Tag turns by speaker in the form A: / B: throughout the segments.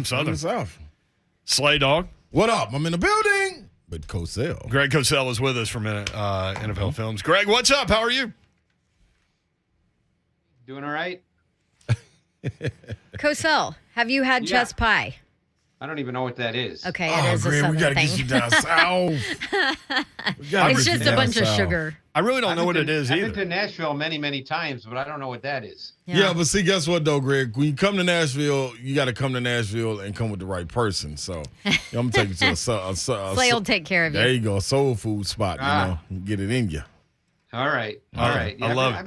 A: I'm
B: I'm
A: Southern.
B: in the South.
A: Slay Dog.
B: What up? I'm in the building. But Cosell.
A: Greg Cosell is with us from NFL Films. Greg, what's up? How are you?
C: Doing all right?
D: Cosell, have you had chess pie?
C: I don't even know what that is.
D: Okay, it is a
B: Greg,
D: Southern
B: we gotta
D: thing.
B: get you down south.
D: It's just a bunch of sugar.
A: I really don't know what it is
C: I've
A: either.
C: been to Nashville many, many times, but I don't know what that is.
B: Yeah, but see, guess what, though, Greg? When you come to Nashville, you got to come to Nashville and come with the right person. So I'm going to take you to
D: Slay will take care of you.
B: There you go, a soul food spot, get it in you.
C: All right. All right. Yeah,
A: I love it.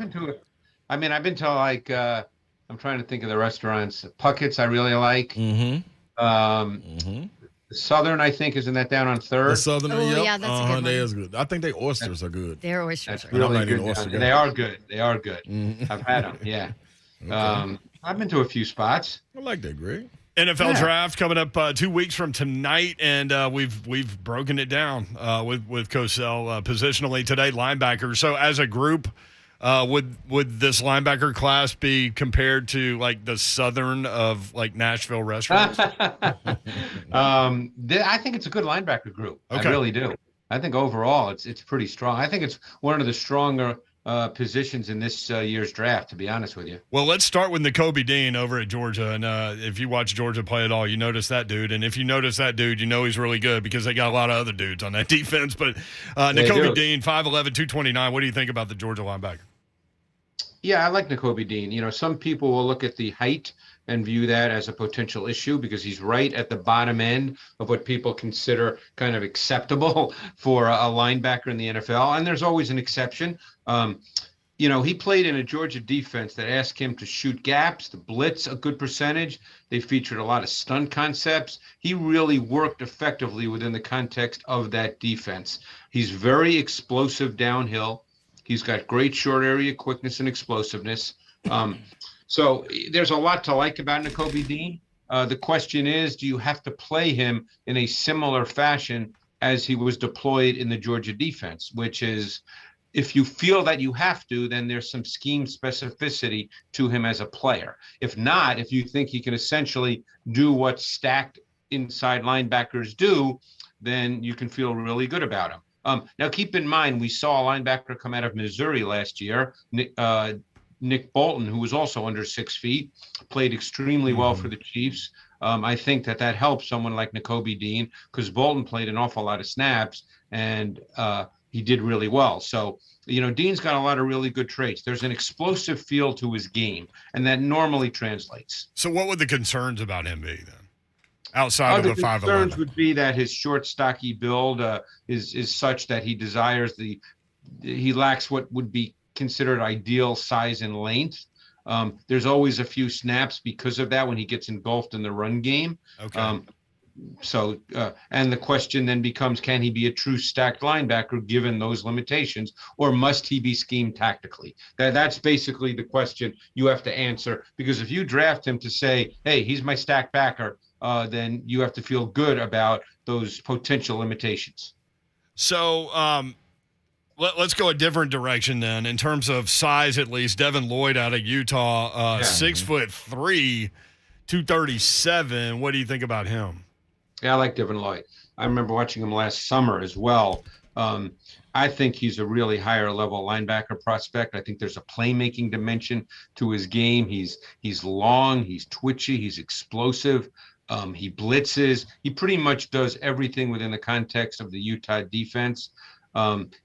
C: I've been to like, I'm trying to think of the restaurants. Puckett's I really like. Southern, I think, isn't that down on 3rd?
B: The Southern,
D: yeah, that's a good one.
B: They're good. I think their oysters are good.
D: Their oysters
C: That's
D: are
C: really
B: not eating
C: good.
B: oyster
C: They are good. They are good. I've had them, yeah.
B: Okay.
C: I've been to a few spots.
B: I like that, Greg.
A: NFL draft coming up 2 weeks from tonight, and we've broken it down with Cosell positionally today. Linebackers. So as a group, would this linebacker class be compared to like the Southern of like Nashville restaurants?
C: I think it's a good linebacker group.
A: Okay.
C: I really do. I think overall it's pretty strong. I think it's one of the stronger positions in this year's draft, to be honest with you.
A: Well, let's start with Nakobe Dean over at Georgia. And if you watch Georgia play at all, you notice that dude. And if you notice that dude, you know he's really good because they got a lot of other dudes on that defense. But Nakobe Dean, 5'11", 229. What do you think about the Georgia linebacker?
C: Yeah, I like Nakobe Dean. You know, some people will look at the height and view that as a potential issue because he's right at the bottom end of what people consider kind of acceptable for a linebacker in the NFL. And there's always an exception. You know, he played in a Georgia defense that asked him to shoot gaps, to blitz a good percentage. They featured a lot of stunt concepts. He really worked effectively within the context of that defense. He's very explosive downhill. He's got great short area quickness and explosiveness. So there's a lot to like about Nakobe Dean. The question is, do you have to play him in a similar fashion as he was deployed in the Georgia defense, which is if you feel that you have to, then there's some scheme specificity to him as a player. If not, if you think he can essentially do what stacked inside linebackers do, then you can feel really good about him. Now, keep in mind, we saw a linebacker come out of Missouri last year, Nick Bolton, who was also under 6 feet, played extremely well for the Chiefs. I think that helps someone like Nakobe Dean because Bolton played an awful lot of snaps and he did really well. So, you know, Dean's got a lot of really good traits. There's an explosive feel to his game, and that normally translates.
A: So what would the concerns about him be then? Outside of a 5'11".
C: The concerns would be that his short, stocky build is such that he lacks what would be considered ideal size and length. There's always a few snaps because of that when he gets engulfed in the run game.
A: Okay.
C: And the question then becomes, can he be a true stacked linebacker given those limitations, or must he be schemed tactically? That's basically the question you have to answer, because if you draft him to say, hey, he's my stacked backer, then you have to feel good about those potential limitations.
A: So let's go a different direction then. In terms of size, at least, Devin Lloyd out of Utah, 6'3", 237. What do you think about him?
C: Yeah, I like Devin Lloyd. I remember watching him last summer as well. I think he's a really higher level linebacker prospect. I think there's a playmaking dimension to his game. He's long, he's twitchy, he's explosive. He blitzes. He pretty much does everything within the context of the Utah defense.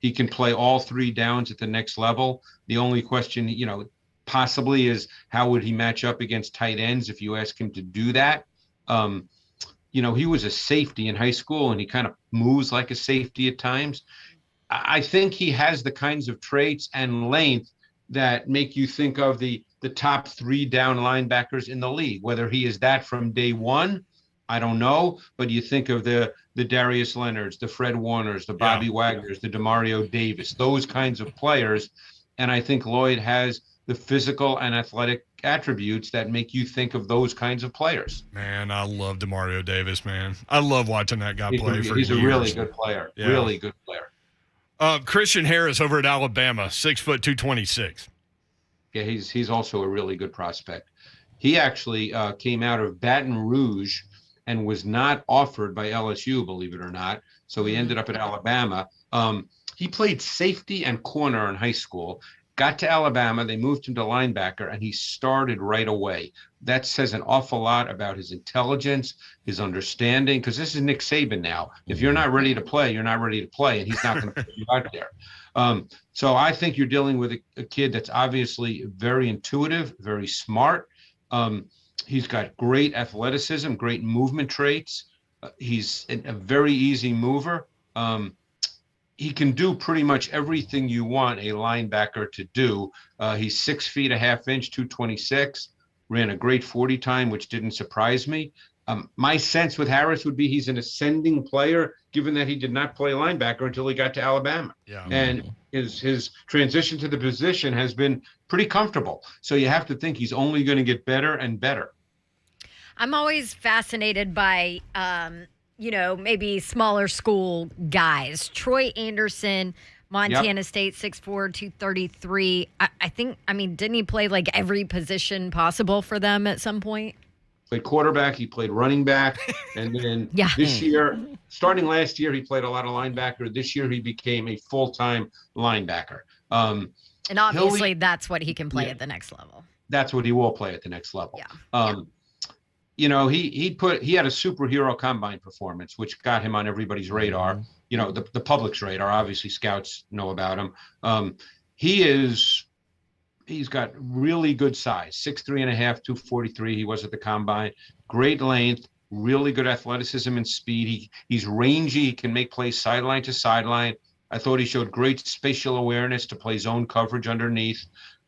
C: He can play all 3 downs at the next level. The only question, you know, possibly is how would he match up against tight ends if you ask him to do that? You know, he was a safety in high school and he kind of moves like a safety at times. I think he has the kinds of traits and length that make you think of the top 3 down linebackers in the league. Whether he is that from day one, I don't know. But you think of the Darius Leonards, the Fred Warners, the Bobby Wagners, the Demario Davis, those kinds of players. And I think Lloyd has the physical and athletic attributes that make you think of those kinds of players.
A: Man, I love Demario Davis, man. I love watching that guy play for years.
C: He's a really good player.
A: Yeah.
C: Really good player.
A: Christian Harris over at Alabama, 6', 226.
C: Yeah, he's also a really good prospect. He actually came out of Baton Rouge and was not offered by LSU, believe it or not. So he ended up at Alabama. He played safety and corner in high school, got to Alabama. They moved him to linebacker, and he started right away. That says an awful lot about his intelligence, his understanding, because this is Nick Saban now. If you're not ready to play, you're not ready to play, and he's not going to put you out there. So I think you're dealing with a kid that's obviously very intuitive, very smart. He's got great athleticism, great movement traits. He's a very easy mover. He can do pretty much everything you want a linebacker to do. He's 6 feet a half inch, 226, ran a great 40 time, which didn't surprise me. My sense with Harris would be he's an ascending player, given that he did not play linebacker until he got to Alabama.
A: Yeah.
C: And his transition to the position has been pretty comfortable. So you have to think he's only going to get better and better.
D: I'm always fascinated by, maybe smaller school guys. Troy Anderson, Montana State, 6'4", 233. Didn't he play like every position possible for them at some point?
C: Played quarterback, he played running back, and then this year, starting last year, he played a lot of linebacker. This year, he became a full-time linebacker.
D: And obviously, that's what he can play at the next level.
C: That's what he will play at the next level.
D: Yeah.
C: He had a superhero combine performance, which got him on everybody's radar. The public's radar. Obviously, scouts know about him. He's got really good size, 6'3.5", 243. He was at the combine. Great length, really good athleticism and speed. He's rangy. He can make plays sideline to sideline. I thought he showed great spatial awareness to play zone coverage underneath.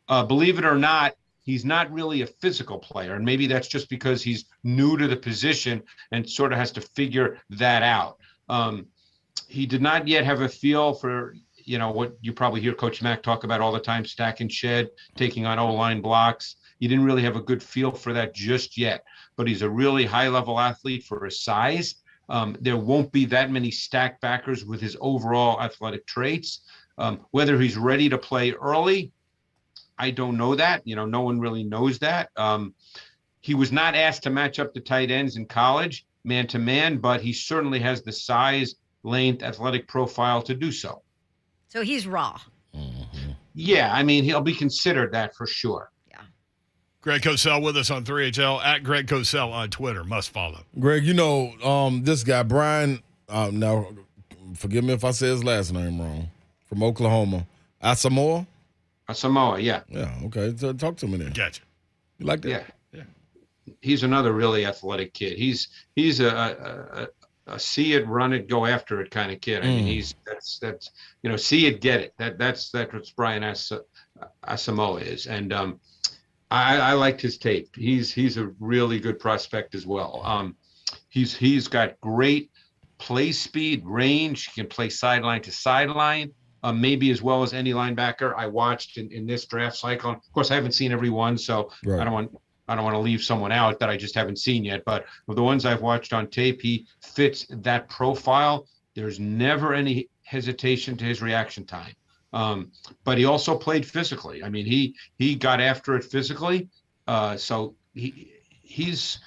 C: Believe it or not, he's not really a physical player, and maybe that's just because he's new to the position and sort of has to figure that out. He did not yet have a feel for what you probably hear Coach Mack talk about all the time, stack and shed, taking on O-line blocks. He didn't really have a good feel for that just yet, but he's a really high-level athlete for his size. There won't be that many stack backers with his overall athletic traits. Whether he's ready to play early, I don't know that. No one really knows that. He was not asked to match up the tight ends in college, man-to-man, but he certainly has the size, length, athletic profile to do so.
D: So he's raw.
B: Mm-hmm.
C: Yeah, he'll be considered that for sure.
D: Yeah.
A: Greg Cosell with us on 3HL, at Greg Cosell on Twitter. Must follow.
B: Greg, this guy, Brian, now forgive me if I say his last name wrong, from Oklahoma. Asamoah?
C: Asamoah, yeah.
B: Yeah, okay. So talk to me then.
A: Gotcha.
B: You like that?
C: Yeah. He's another really athletic kid. He's a see it, run it, go after it kind of kid. That's see it, get it. That's what Brian Asamoah is, and I liked his tape. He's a really good prospect as well. He's got great play speed, range. He can play sideline to sideline, maybe as well as any linebacker I watched in this draft cycle. Of course, I haven't seen every one, so
B: right.
C: I don't want to leave someone out that I just haven't seen yet. But of the ones I've watched on tape, he fits that profile. There's never any hesitation to his reaction time. But he also played physically. He got after it physically. So he's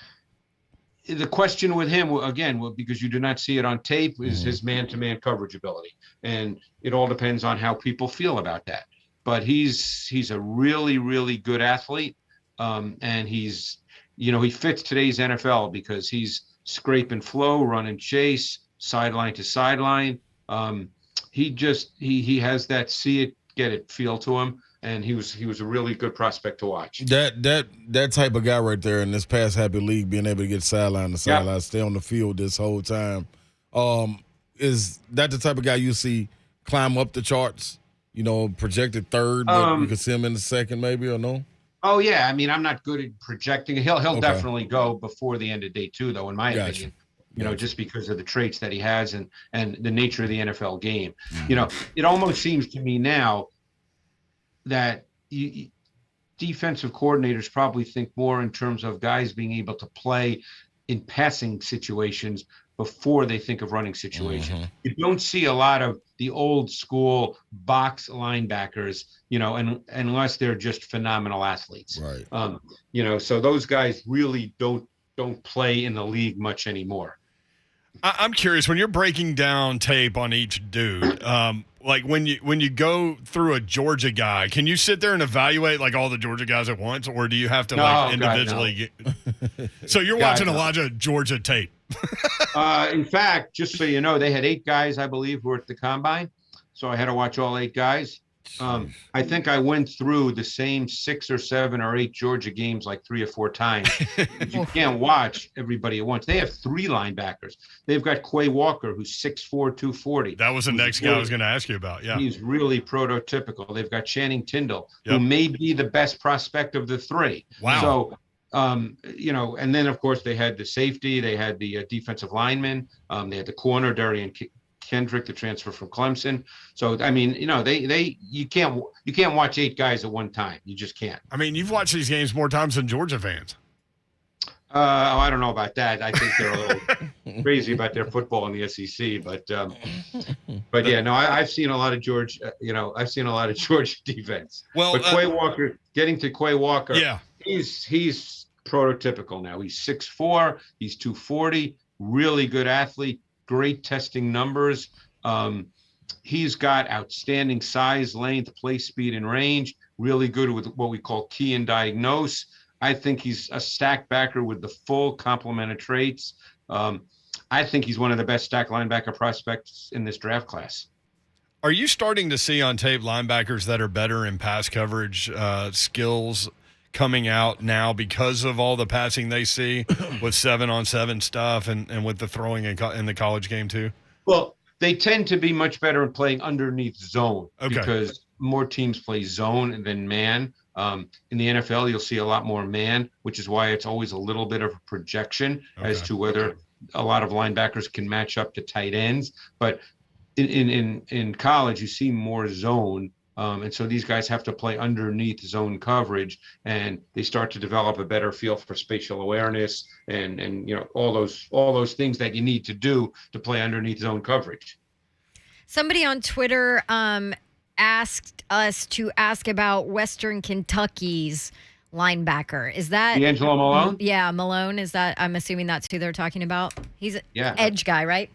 C: the question with him again, because you do not see it on tape, is his man-to-man coverage ability, and it all depends on how people feel about that. But he's a really, really good athlete. And he's, he fits today's NFL because he's scrape and flow, run and chase, sideline to sideline. He has that see it, get it feel to him, and he was a really good prospect to watch.
B: That type of guy right there in this pass happy league, being able to get sideline to sideline, stay on the field this whole time. Is that the type of guy you see climb up the charts? Projected third, but you could see him in the second, maybe, or no?
C: Oh yeah, I'm not good at projecting. He'll definitely go before the end of day two, though, in my opinion. Just because of the traits that he has and the nature of the NFL game. It almost seems to me now that defensive coordinators probably think more in terms of guys being able to play in passing situations before they think of running situation. You don't see a lot of the old school box linebackers, and unless they're just phenomenal athletes.
B: Right.
C: So those guys really don't play in the league much anymore.
A: I'm curious, when you're breaking down tape on each dude, like when you go through a Georgia guy, can you sit there and evaluate like all the Georgia guys at once, or do you have to individually get? So you're watching a lot of Georgia tape.
C: In fact, just so you know, they had 8 guys, I believe, who were at the combine. So I had to watch all 8 guys. I think I went through the same 6 or 7 or 8 Georgia games like 3 or 4 times. You can't watch everybody at once. They have 3 linebackers. They've got Quay Walker, who's 6'4", 240.
A: That was the next guy I was going to ask you about. Yeah,
C: he's really prototypical. They've got Channing Tindall, who may be the best prospect of the 3.
A: Wow.
C: So, and then of course they had the safety, they had the defensive lineman, they had the corner, Darian Kendrick, the transfer from Clemson. So I mean, you can't watch 8 guys at one time. You just can't.
A: I mean, you've watched these games more times than Georgia fans.
C: I don't know about that. I think they're a little crazy about their football in the SEC, but yeah, no, I've seen a lot of George. I've seen a lot of Georgia defense.
A: Well,
C: but Quay Walker, getting to Quay Walker,
A: yeah,
C: he's prototypical now. He's 6'4", he's 240, really good athlete, great testing numbers. He's got outstanding size, length, play speed, and range. Really good with what we call key and diagnose. I think he's a stack backer with the full complement of traits. I think he's one of the best stack linebacker prospects in this draft class.
A: Are you starting to see on tape linebackers that are better in pass coverage skills coming out now because of all the passing they see with 7-on-7 stuff and with the throwing in the college game too?
C: Well, they tend to be much better in playing underneath zone because more teams play zone than man. In the NFL, you'll see a lot more man, which is why it's always a little bit of a projection as to whether a lot of linebackers can match up to tight ends. But in college, you see more zone. And so these guys have to play underneath zone coverage, and they start to develop a better feel for spatial awareness and all those things that you need to do to play underneath zone coverage.
D: Somebody on Twitter asked us to ask about Western Kentucky's linebacker. Is that
C: D'Angelo Malone?
D: Yeah, Malone. Is that? I'm assuming that's who they're talking about. He's an edge guy, right?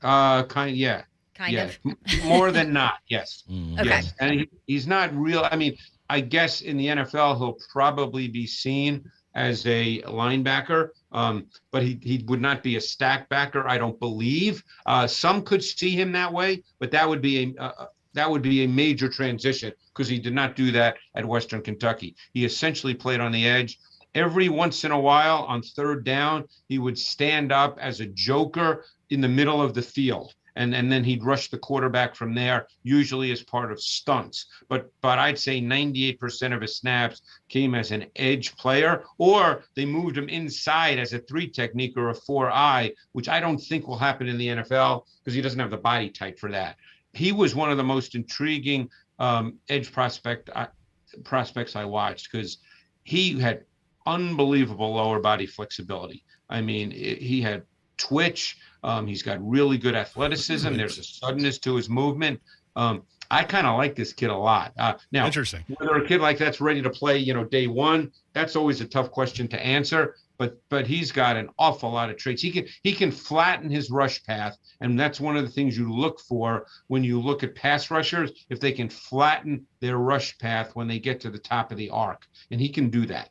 D: Kind of.
C: More than not, yes.
D: Okay.
C: Yes. And he's not real. I mean, I guess in the NFL, he'll probably be seen as a linebacker, but he would not be a stack backer, I don't believe. Some could see him that way, but that would be a major transition because he did not do that at Western Kentucky. He essentially played on the edge. Every once in a while on 3rd down, he would stand up as a joker in the middle of the field. And then he'd rush the quarterback from there, usually as part of stunts. But I'd say 98% of his snaps came as an edge player, or they moved him inside as a 3 technique or a 4-eye, which I don't think will happen in the NFL because he doesn't have the body type for that. He was one of the most intriguing edge prospects I watched because he had unbelievable lower body flexibility. I mean, he had twitch. He's got really good athleticism. There's a suddenness to his movement. I kind of like this kid a lot. Now,
A: interesting.
C: Whether a kid like that's ready to play, day one, that's always a tough question to answer. But he's got an awful lot of traits. He can flatten his rush path, and that's one of the things you look for when you look at pass rushers, if they can flatten their rush path when they get to the top of the arc, and he can do that.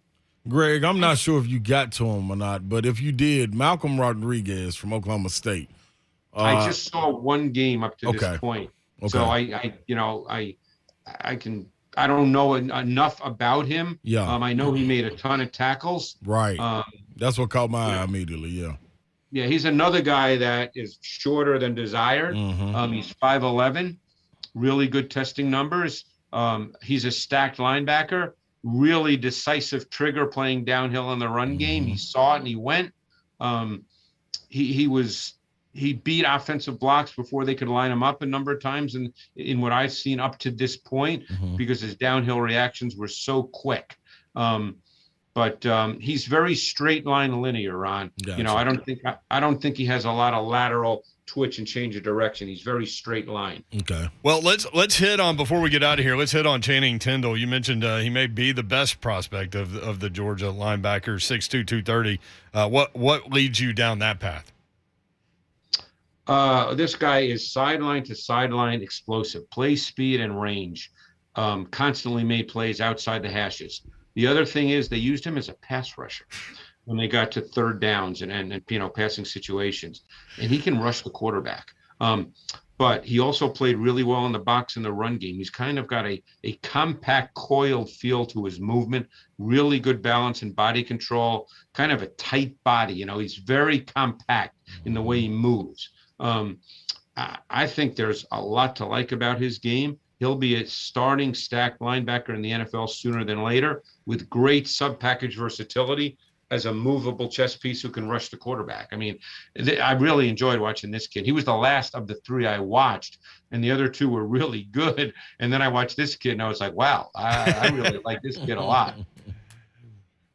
B: Greg, I'm not sure if you got to him or not, but if you did, Malcolm Rodriguez from Oklahoma State.
C: I just saw one game up to this point.
B: Okay.
C: So I don't know enough about him.
B: Yeah.
C: I know he made a ton of tackles.
B: Right. That's what caught my eye immediately. Yeah.
C: Yeah, he's another guy that is shorter than desired.
B: Mm-hmm.
C: He's 5'11", really good testing numbers. He's a stacked linebacker. Really decisive trigger playing downhill in the run game. He saw it and he went. He beat offensive blocks before they could line him up a number of times in what I've seen up to this point because his downhill reactions were so quick. but he's very straight line linear, Ron.
B: Gotcha.
C: You know, I don't think he has a lot of lateral twitch and change of direction. He's very straight line.
B: Okay.
A: Well, let's hit on, before we get out of here, let's hit on Channing Tindall. You mentioned he may be the best prospect of the Georgia linebacker, 6'2", 230. What leads you down that path?
C: This guy is sideline to sideline explosive, play speed and range. Constantly made plays outside the hashes. The other thing is they used him as a pass rusher when they got to third downs and passing situations, and he can rush the quarterback. But he also played really well in the box in the run game. He's kind of got a compact, coiled feel to his movement, really good balance and body control, kind of a tight body. You know, he's very compact in the way he moves. I think there's a lot to like about his game. He'll be a starting stack linebacker in the NFL sooner than later with great sub-package versatility as a movable chess piece who can rush the quarterback. I mean, I really enjoyed watching this kid. He was the last of the three I watched, and the other two were really good. And then I watched this kid, and I was like, wow, I really like this kid a lot.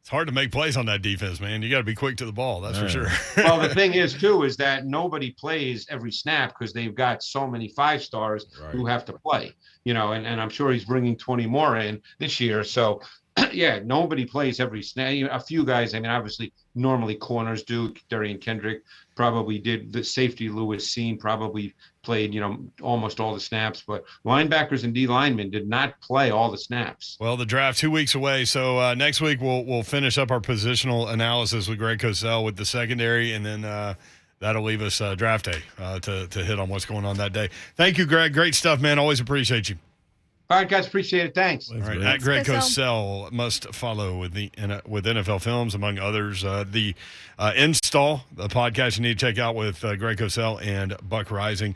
A: It's hard to make plays on that defense, man. You got to be quick to the ball, that's for sure.
C: Well, the thing is, too, is that nobody plays every snap because they've got so many 5-stars who have to play, you know, and I'm sure he's bringing 20 more in this year. So, yeah, nobody plays every snap. A few guys, I mean, obviously, normally corners do. Darian Kendrick probably did. The safety Lewis Seen probably played, you know, almost all the snaps. But linebackers and D linemen did not play all the snaps.
A: Well, the draft 2 weeks away. So next week we'll finish up our positional analysis with Greg Cosell with the secondary, and then that'll leave us draft day to hit on what's going on that day. Thank you, Greg. Great stuff, man. Always appreciate you.
C: All right, guys, appreciate it. Thanks.
A: All right, at Greg Cosell, must follow with NFL Films, among others. The Install, the podcast you need to check out with Greg Cosell and Buck Rising.